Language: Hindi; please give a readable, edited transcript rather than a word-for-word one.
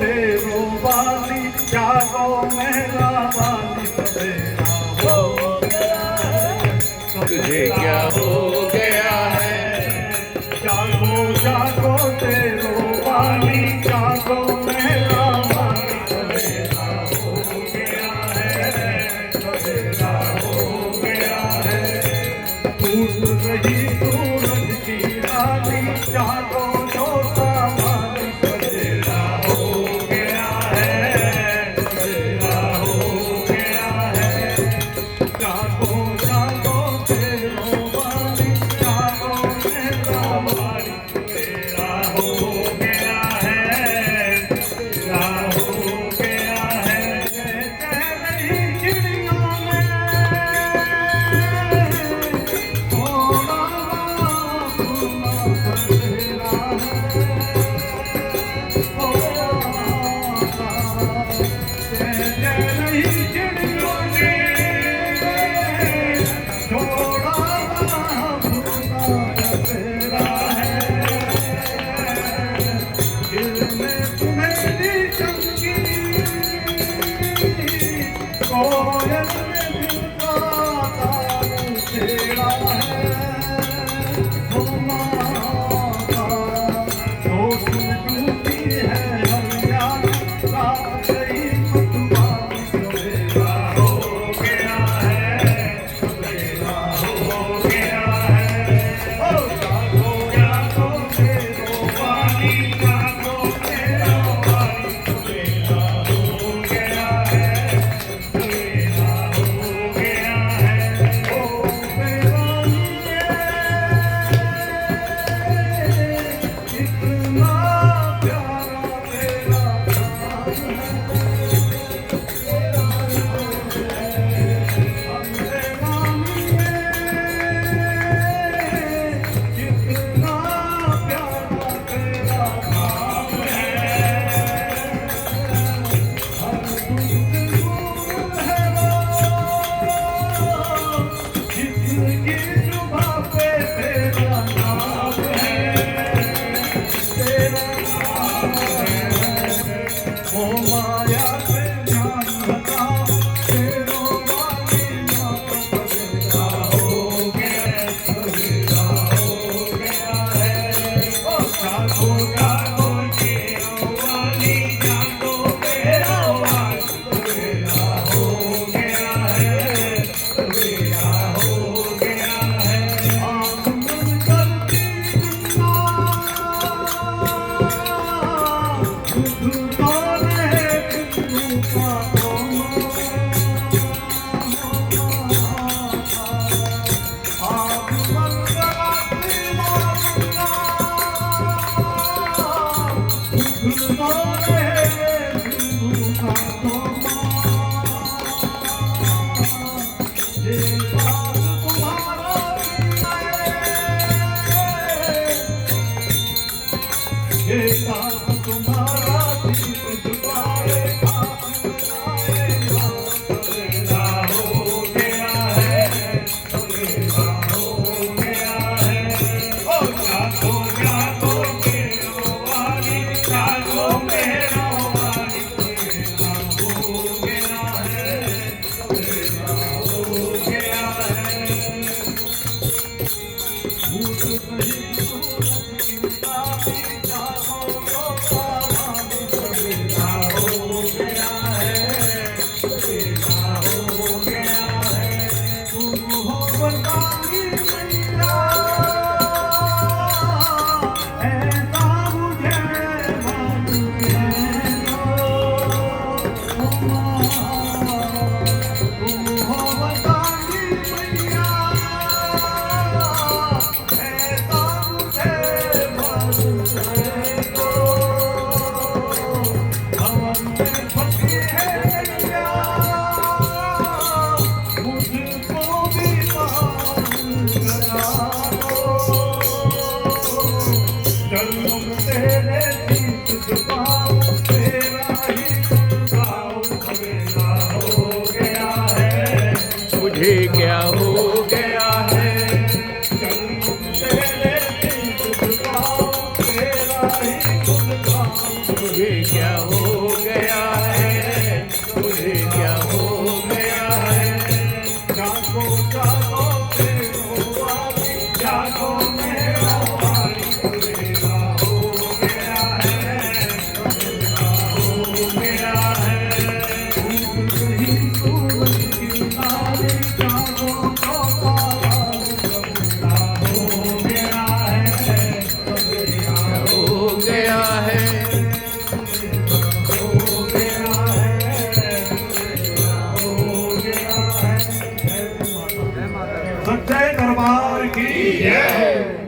तेरो वाली, जागो मेरा वाली, सवेरा हो गया है। तुझे क्या हो गया है? जागो जागो तेरो वाली, जागो मेरा वाली, सवेरा हो गया है, सवेरा हो गया है। टूट रही सूरज की रानी, जागो जोता वाली, सवेरा हो गया है, सवेरा हो गया है। जागो जागो तेरो वाली, जागो मेरा वाली, सवेरा हो गया है, सवेरा हो गया है। कह रही चिड़ियों ने थोड़ा अपना सवेरा है। कह रही चिड़ियों ने थोड़ा अपना सवेरा है। दिल में तुम्हेरी चमकी, कोयल ने दिल का तार छेड़ा है। ओ माता, होठ में डूबी है हरियाली, रात गई मतवाली, सवेरा हो गया है, सवेरा हो गया है। ओ जागो जागो तेरो वाली, जागो तेरा वाली, सवेरा हो गया है, सवेरा हो गया है। ओ बेवानी कितना प्यारा तेरा नाम है। कितना प्यारा तेरा नाम है। हर दुख दूर है वो, जिसकी जुबां पे तेरा नाम है, तेरा नाम है। ओ माया से ध्यान हटा, तेरो वाली नाम, सवेरा हो गया, सवेरा हो गया है। ओ जागो जागो तेरो वाली, जागो मेरा वाली, सवेरा हो गया है, सवेरा हो गया है। आँख बंद करती दुनिया, दुख तो रहे सच्चे दरबार की जय।